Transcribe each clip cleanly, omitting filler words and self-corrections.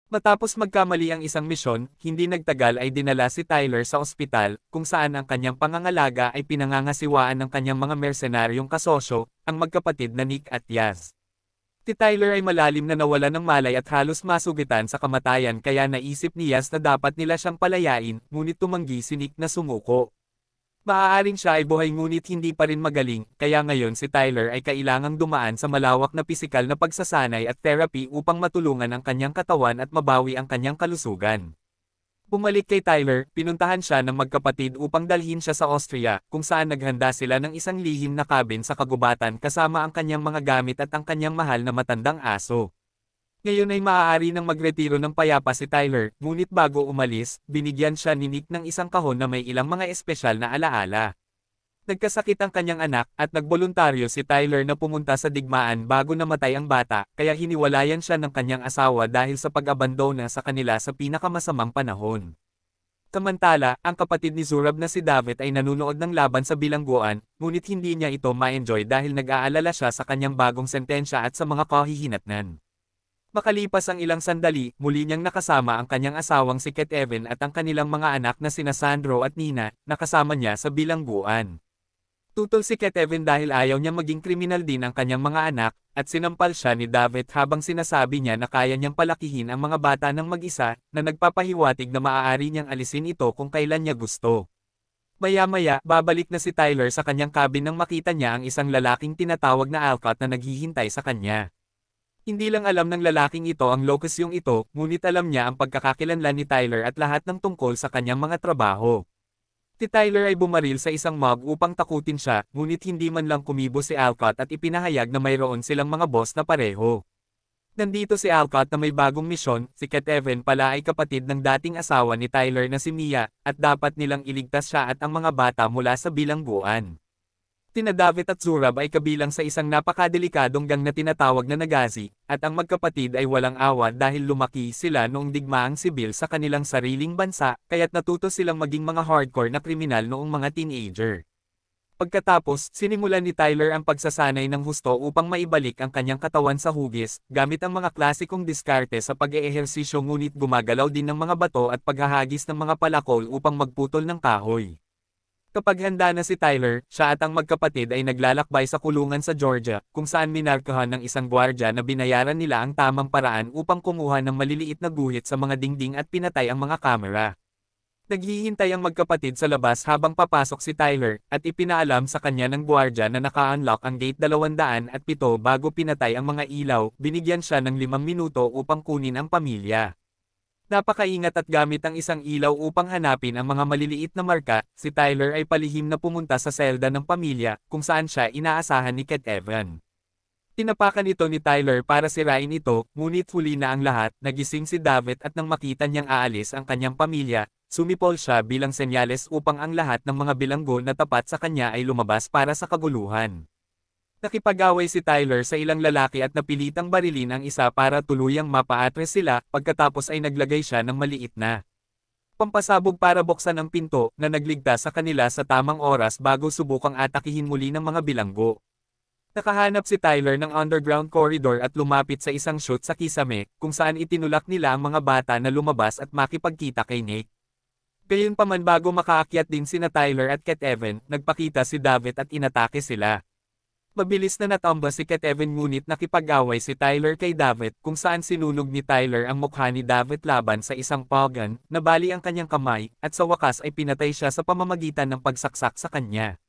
Matapos magkamali ang isang misyon, hindi nagtagal ay dinala si Tyler sa ospital, kung saan ang kanyang pangangalaga ay pinangangasiwaan ng kanyang mga mersenaryong kasosyo, ang magkapatid na Nick at Yaz. Si Tyler ay malalim na nawalan ng malay at halos masugitan sa kamatayan kaya naisip ni Yaz na dapat nila siyang palayain, ngunit tumanggi si Nick na sumuko. Maaaring siya ay buhay ngunit hindi pa rin magaling, kaya ngayon si Tyler ay kailangang dumaan sa malawak na pisikal na pagsasanay at therapy upang matulungan ang kanyang katawan at mabawi ang kanyang kalusugan. Bumalik kay Tyler, pinuntahan siya ng magkapatid upang dalhin siya sa Austria, kung saan naghanda sila ng isang lihim na cabin sa kagubatan kasama ang kanyang mga gamit at ang kanyang mahal na matandang aso. Ngayon ay maaari nang magretiro ng payapa si Tyler, ngunit bago umalis, binigyan siya ni Nick ng isang kahon na may ilang mga espesyal na alaala. Nagkasakit ang kanyang anak, at nagboluntaryo si Tyler na pumunta sa digmaan bago namatay ang bata, kaya hiniwalayan siya ng kanyang asawa dahil sa pag-abandona sa kanila sa pinakamasamang panahon. Samantala, ang kapatid ni Zurab na si David ay nanunood ng laban sa bilangguan, ngunit hindi niya ito ma-enjoy dahil nag-aalala siya sa kanyang bagong sentensya at sa mga kahihinatnan. Makalipas ang ilang sandali, muli niyang nakasama ang kanyang asawang si Ket Evan at ang kanilang mga anak na sina Sandro at Nina, na kasama niya sa bilangguan. Tutol si Ket Evan dahil ayaw niya maging kriminal din ang kanyang mga anak, at sinampal siya ni David habang sinasabi niya na kaya niyang palakihin ang mga bata ng mag-isa, na nagpapahiwatig na maaari niyang alisin ito kung kailan niya gusto. Maya-maya, babalik na si Tyler sa kanyang cabin nang makita niya ang isang lalaking tinatawag na Alcott na naghihintay sa kanya. Hindi lang alam ng lalaking ito ang lokasyong ito, ngunit alam niya ang pagkakakilanlan ni Tyler at lahat ng tungkol sa kanyang mga trabaho. Si Tyler ay bumaril sa isang mob upang takutin siya, ngunit hindi man lang kumibo si Alcott at ipinahayag na mayroon silang mga boss na pareho. Nandito si Alcott na may bagong misyon, si Ket Evan pala ay kapatid ng dating asawa ni Tyler na si Mia, at dapat nilang iligtas siya at ang mga bata mula sa bilangguan. Sina David at Zurab ay kabilang sa isang napakadelikadong gang na tinatawag na Nagazi, at ang magkapatid ay walang awa dahil lumaki sila noong digmaang sibil sa kanilang sariling bansa, kaya't natuto silang maging mga hardcore na kriminal noong mga teenager. Pagkatapos, sinimulan ni Tyler ang pagsasanay ng husto upang maibalik ang kanyang katawan sa hugis, gamit ang mga klasikong diskarte sa pag-eehersisyo ngunit gumagalaw din ng mga bato at paghahagis ng mga palakol upang magputol ng kahoy. Kapag handa na si Tyler, siya at ang magkapatid ay naglalakbay sa kulungan sa Georgia, kung saan minarkahan ng isang gwardya na binayaran nila ang tamang paraan upang kumuha ng maliliit na guhit sa mga dingding at pinatay ang mga kamera. Naghihintay ang magkapatid sa labas habang papasok si Tyler, at ipinaalam sa kanya ng gwardya na naka-unlock ang gate 207 bago pinatay ang mga ilaw, binigyan siya ng 5 minuto upang kunin ang pamilya. Napakaingat at gamit ang isang ilaw upang hanapin ang mga maliliit na marka, si Tyler ay palihim na pumunta sa selda ng pamilya, kung saan siya inaasahan ni Ket Evan. Tinapakan ito ni Tyler para sirain ito, ngunit huli na ang lahat, nagising si David at nang makita niyang aalis ang kanyang pamilya, sumipol siya bilang senyales upang ang lahat ng mga bilanggo na tapat sa kanya ay lumabas para sa kaguluhan. Nakipag-away si Tyler sa ilang lalaki at napilitang barilin ang isa para tuluyang mapaatres sila, pagkatapos ay naglagay siya ng maliit na pampasabog para buksan ang pinto, na nagligtas sa kanila sa tamang oras bago subukang atakihin muli ng mga bilanggo. Nakahanap si Tyler ng underground corridor at lumapit sa isang chute sa kisame, kung saan itinulak nila ang mga bata na lumabas at makipagkita kay Nick. Gayunpaman bago makaakyat din sina Tyler at Ket Evan, nagpakita si David at inatake sila. Mabilis na natamba si Ket Evan ngunit nakipag-away si Tyler kay David, kung saan sinunog ni Tyler ang mukha ni David laban sa isang pawgan, nabali ang kanyang kamay, at sa wakas ay pinatay siya sa pamamagitan ng pagsaksak sa kanya.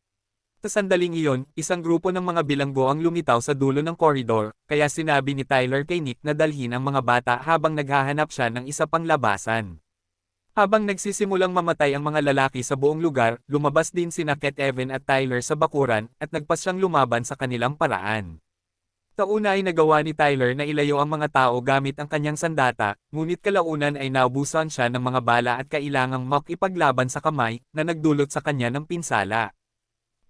Sa sandaling iyon, isang grupo ng mga bilanggo ang lumitaw sa dulo ng koridor, kaya sinabi ni Tyler kay Nick na dalhin ang mga bata habang naghahanap siya ng isa pang labasan. Habang nagsisimulang mamatay ang mga lalaki sa buong lugar, lumabas din sina Ket Evan at Tyler sa bakuran, at nagpasyang lumaban sa kanilang paraan. Tauna ay nagawa ni Tyler na ilayo ang mga tao gamit ang kanyang sandata, ngunit kalaunan ay naubusan siya ng mga bala at kailangang makipaglaban sa kamay, na nagdulot sa kanya ng pinsala.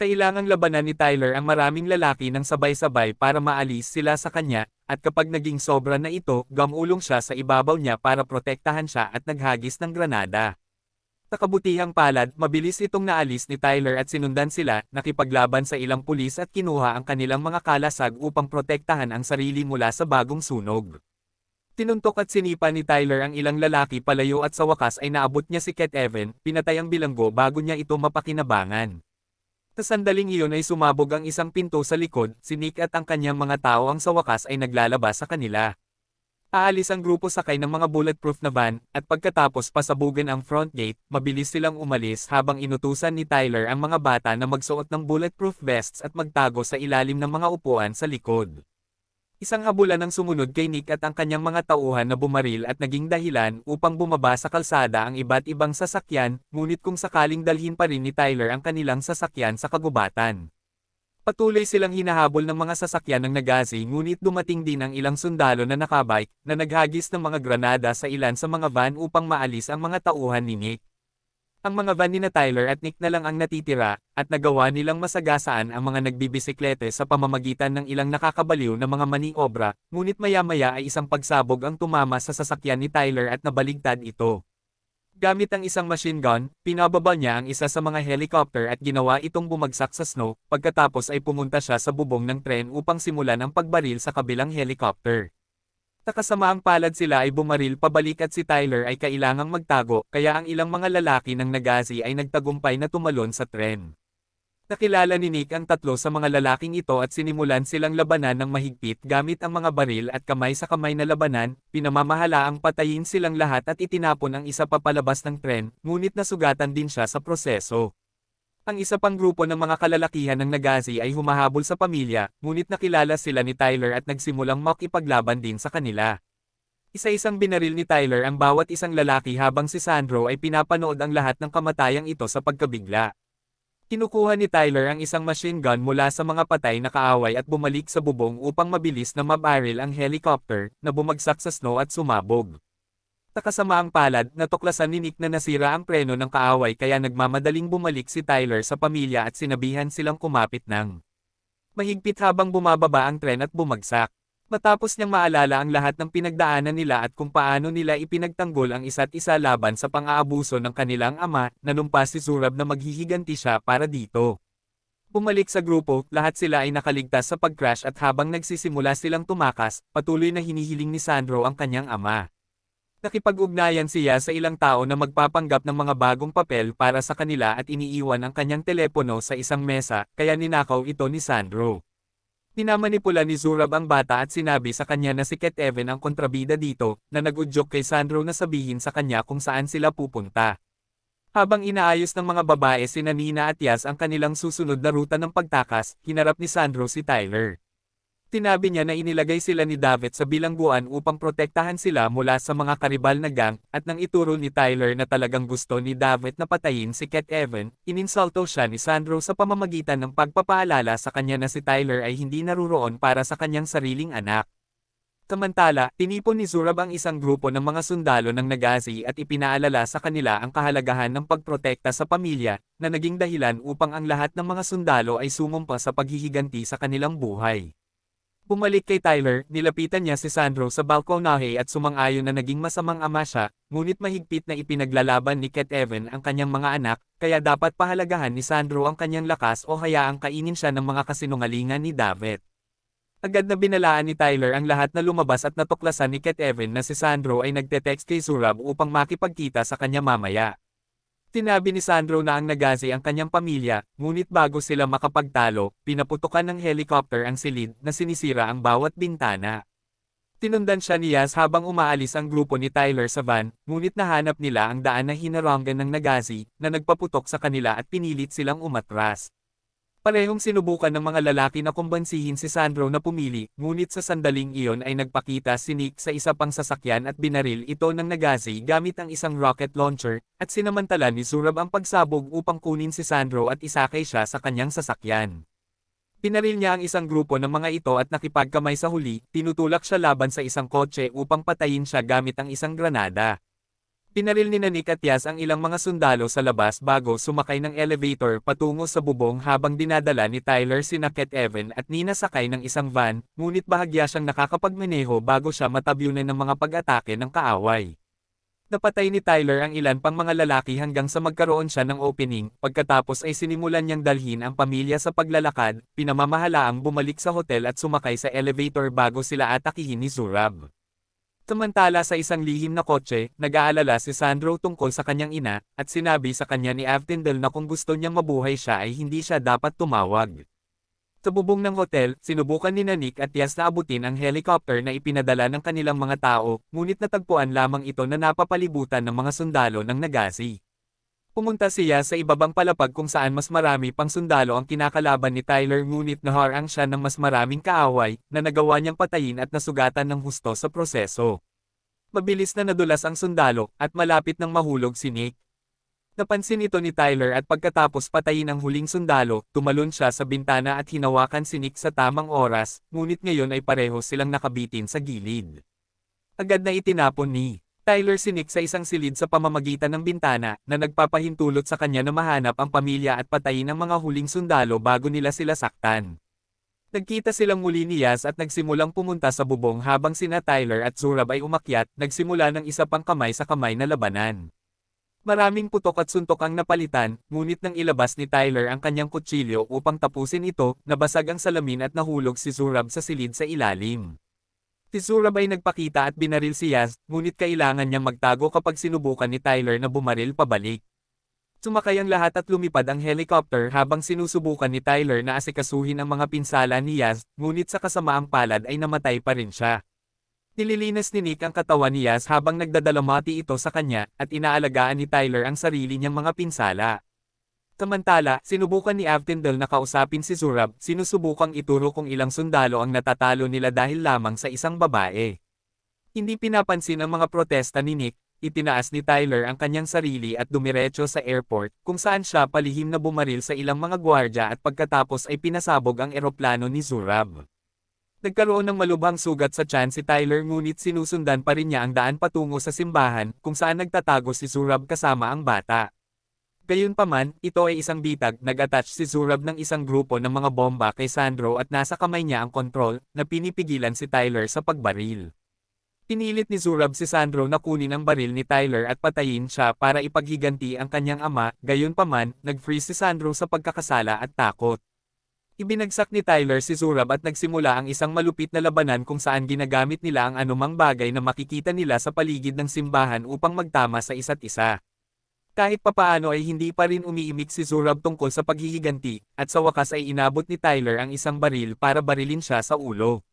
Kailangang labanan ni Tyler ang maraming lalaki ng sabay-sabay para maalis sila sa kanya, at kapag naging sobra na ito, gamulong siya sa ibabaw niya para protektahan siya at naghagis ng granada. Sa kabutihang palad, mabilis itong naalis ni Tyler at sinundan sila, nakipaglaban sa ilang pulis at kinuha ang kanilang mga kalasag upang protektahan ang sarili mula sa bagong sunog. Tinuntok at sinipa ni Tyler ang ilang lalaki palayo at sa wakas ay naabot niya si Ket Evan, pinatay ang bilanggo bago niya ito mapakinabangan. Sa sandaling iyon ay sumabog ang isang pinto sa likod, si Nick at ang kanyang mga tao ang sa wakas ay naglalabas sa kanila. Aalis ang grupo sakay ng mga bulletproof na van, at pagkatapos pasabugan ang front gate, mabilis silang umalis habang inutusan ni Tyler ang mga bata na magsuot ng bulletproof vests at magtago sa ilalim ng mga upuan sa likod. Isang habulan ang sumunod kay Nick at ang kanyang mga tauhan na bumaril at naging dahilan upang bumaba sa kalsada ang iba't ibang sasakyan, ngunit kung sakaling dalhin pa rin ni Tyler ang kanilang sasakyan sa kagubatan. Patuloy silang hinahabol ng mga sasakyan ng Nagazi ngunit dumating din ang ilang sundalo na nakabike na naghagis ng mga granada sa ilan sa mga van upang maalis ang mga tauhan ni Nick. Ang mga van ni na Tyler at Nick na lang ang natitira, at nagawa nilang masagasaan ang mga nagbibisiklete sa pamamagitan ng ilang nakakabaliw na mga maniobra, ngunit maya-maya ay isang pagsabog ang tumama sa sasakyan ni Tyler at nabaligtad ito. Gamit ang isang machine gun, pinababa niya ang isa sa mga helicopter at ginawa itong bumagsak sa snow, pagkatapos ay pumunta siya sa bubong ng tren upang simulan ang pagbaril sa kabilang helicopter. Sa kasamaang palad sila ay bumaril pabalik at si Tyler ay kailangang magtago, kaya ang ilang mga lalaki ng Nagazi ay nagtagumpay na tumalon sa tren. Nakilala ni Nick ang tatlo sa mga lalaking ito at sinimulan silang labanan ng mahigpit gamit ang mga baril at kamay sa kamay na labanan, pinamamahalaang patayin silang lahat at itinapon ang isa papalabas ng tren, ngunit nasugatan din siya sa proseso. Ang isa pang grupo ng mga kalalakihan ng Nagazi ay humahabol sa pamilya, ngunit nakilala sila ni Tyler at nagsimulang makipaglaban din sa kanila. Isa-isang binaril ni Tyler ang bawat isang lalaki habang si Sandro ay pinapanood ang lahat ng kamatayang ito sa pagkabigla. Kinukuha ni Tyler ang isang machine gun mula sa mga patay na kaaway at bumalik sa bubong upang mabilis na mabaril ang helicopter na bumagsak sa snow at sumabog. Sa kasamaang palad, natuklasan ni Nick na nasira ang preno ng kaaway kaya nagmamadaling bumalik si Tyler sa pamilya at sinabihan silang kumapit ng mahigpit habang bumababa ang tren at bumagsak. Matapos niyang maalala ang lahat ng pinagdaanan nila at kung paano nila ipinagtanggol ang isa't isa laban sa pang-aabuso ng kanilang ama, nanumpa si Zurab na maghihiganti siya para dito. Bumalik sa grupo, lahat sila ay nakaligtas sa pag-crash at habang nagsisimula silang tumakas, patuloy na hinihiling ni Sandro ang kanyang ama. Nakipag-ugnayan siya sa ilang tao na magpapanggap ng mga bagong papel para sa kanila at iniiwan ang kanyang telepono sa isang mesa, kaya ninakaw ito ni Sandro. Pinamanipula ni Zurab ang bata at sinabi sa kanya na si Ket Evan ang kontrabida dito, na nag-udyok kay Sandro na sabihin sa kanya kung saan sila pupunta. Habang inaayos ng mga babae sina Nina at Yas ang kanilang susunod na ruta ng pagtakas, hinarap ni Sandro si Tyler. Tinabi niya na inilagay sila ni David sa bilangguan upang protektahan sila mula sa mga karibal na gang, at nang ituro ni Tyler na talagang gusto ni David na patayin si Ket Evan, ininsulto siya ni Sandro sa pamamagitan ng pagpapaalala sa kanya na si Tyler ay hindi naruroon para sa kanyang sariling anak. Samantala, tinipon ni Zurab ang isang grupo ng mga sundalo ng Nagazi at ipinaalala sa kanila ang kahalagahan ng pagprotekta sa pamilya, na naging dahilan upang ang lahat ng mga sundalo ay sumumpa sa paghihiganti sa kanilang buhay. Bumalik kay Tyler, nilapitan niya si Sandro sa balkonahe at sumang-ayon na naging masamang ama siya, ngunit mahigpit na ipinaglalaban ni Ket Evan ang kanyang mga anak, kaya dapat pahalagahan ni Sandro ang kanyang lakas o hayaang kainin siya ng mga kasinungalingan ni David. Agad na binalaan ni Tyler ang lahat na lumabas at natuklasan ni Ket Evan na si Sandro ay nagte-text kay Zurab upang makipagkita sa kanya mamaya. Tinabi ni Sandro na ang Nagazi ang kanyang pamilya, ngunit bago sila makapagtalo, pinaputukan ng helicopter ang silid na sinisira ang bawat bintana. Tinundan siya ni Yas habang umaalis ang grupo ni Tyler sa van, ngunit nahanap nila ang daan na hinarangan ng Nagazi, na nagpaputok sa kanila at pinilit silang umatras. Parehong sinubukan ng mga lalaki na kumbansihin si Sandro na pumili, ngunit sa sandaling iyon ay nagpakita si Nick sa isa pang sasakyan at binaril ito ng Nagazi gamit ang isang rocket launcher, at sinamantala ni Zurab ang pagsabog upang kunin si Sandro at isakay siya sa kanyang sasakyan. Pinaril niya ang isang grupo ng mga ito at nakipagkamay sa huli, tinutulak siya laban sa isang kotse upang patayin siya gamit ang isang granada. Pinaril ni Nick at Yas ang ilang mga sundalo sa labas bago sumakay ng elevator patungo sa bubong habang dinadala ni Tyler sina Ket Evan at Nina sakay ng isang van, ngunit bahagya siyang nakakapagmaneho bago siya matabyunan ng mga pag-atake ng kaaway. Napatay ni Tyler ang ilan pang mga lalaki hanggang sa magkaroon siya ng opening, pagkatapos ay sinimulan niyang dalhin ang pamilya sa paglalakad, pinamamahalaang bumalik sa hotel at sumakay sa elevator bago sila atakihin ni Zurab. Samantala sa isang lihim na kotse, nag-aalala si Sandro tungkol sa kanyang ina, at sinabi sa kanya ni Avtindel na kung gusto niyang mabuhay siya ay hindi siya dapat tumawag. Sa bubong ng hotel, sinubukan ni Nick at Yas na abutin ang helicopter na ipinadala ng kanilang mga tao, ngunit natagpuan lamang ito na napapalibutan ng mga sundalo ng Nagasi. Pumunta siya sa ibabang palapag kung saan mas marami pang sundalo ang kinakalaban ni Tyler ngunit naharang siya ng mas maraming kaaway na nagawa niyang patayin at nasugatan ng husto sa proseso. Mabilis na nadulas ang sundalo at malapit nang mahulog si Nick. Napansin ito ni Tyler at pagkatapos patayin ang huling sundalo, tumalon siya sa bintana at hinawakan si Nick sa tamang oras, ngunit ngayon ay pareho silang nakabitin sa gilid. Agad na itinapon ni Tyler si Nick sa isang silid sa pamamagitan ng bintana na nagpapahintulot sa kanya na mahanap ang pamilya at patayin ang mga huling sundalo bago nila sila saktan. Nagkita silang muli ni Yas at nagsimulang pumunta sa bubong habang sina Tyler at Zurab ay umakyat, nagsimula ng isa pang kamay sa kamay na labanan. Maraming putok at suntok ang napalitan, ngunit nang ilabas ni Tyler ang kanyang kutsilyo upang tapusin ito, nabasag ang salamin at nahulog si Zurab sa silid sa ilalim. Si Zurab ay nagpakita at binaril si Yas, ngunit kailangan niyang magtago kapag sinubukan ni Tyler na bumaril pabalik. Sumakay ang lahat at lumipad ang helicopter habang sinusubukan ni Tyler na asikasuhin ang mga pinsala ni Yas, ngunit sa kasamaang palad ay namatay pa rin siya. Nililinas ni Nick ang katawan ni Yas habang nagdadalamati ito sa kanya, at inaalagaan ni Tyler ang sarili niyang mga pinsala. Samantala, sinubukan ni Avtindel na kausapin si Zurab, sinusubukang ituro kung ilang sundalo ang natatalo nila dahil lamang sa isang babae. Hindi pinapansin ang mga protesta ni Nick, itinaas ni Tyler ang kanyang sarili at dumiretso sa airport, kung saan siya palihim na bumaril sa ilang mga gwardya at pagkatapos ay pinasabog ang eroplano ni Zurab. Nagkaroon ng malubhang sugat sa tiyan si Tyler ngunit sinusundan pa rin niya ang daan patungo sa simbahan, kung saan nagtatago si Zurab kasama ang bata. Gayunpaman, ito ay isang bitag, nag-attach si Zurab ng isang grupo ng mga bomba kay Sandro at nasa kamay niya ang kontrol, na pinipigilan si Tyler sa pagbaril. Pinilit ni Zurab si Sandro na kunin ang baril ni Tyler at patayin siya para ipaghiganti ang kanyang ama, gayunpaman, nag-freeze si Sandro sa pagkakasala at takot. Ibinagsak ni Tyler si Zurab at nagsimula ang isang malupit na labanan kung saan ginagamit nila ang anumang bagay na makikita nila sa paligid ng simbahan upang magtama sa isa't isa. Kahit papaano ay hindi pa rin umiimik si Zurab tungkol sa paghihiganti, at sa wakas ay inabot ni Tyler ang isang baril para barilin siya sa ulo.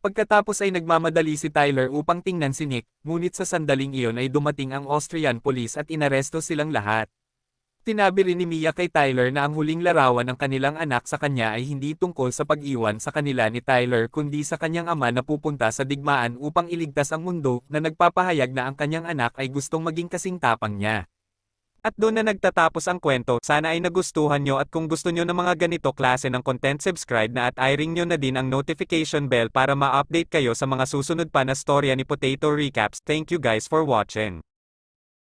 Pagkatapos ay nagmamadali si Tyler upang tingnan si Nick, ngunit sa sandaling iyon ay dumating ang Austrian police at inaresto silang lahat. Tinabi rin ni Mia kay Tyler na ang huling larawan ng kanilang anak sa kanya ay hindi tungkol sa pag-iwan sa kanila ni Tyler kundi sa kanyang ama na pupunta sa digmaan upang iligtas ang mundo, na nagpapahayag na ang kanyang anak ay gustong maging kasing tapang niya. At doon na nagtatapos ang kwento. Sana ay nagustuhan nyo, at kung gusto nyo ng mga ganito klase ng content, subscribe na at i-ring nyo na din ang notification bell para ma-update kayo sa mga susunod pa na storya ni Potato Recaps. Thank you guys for watching.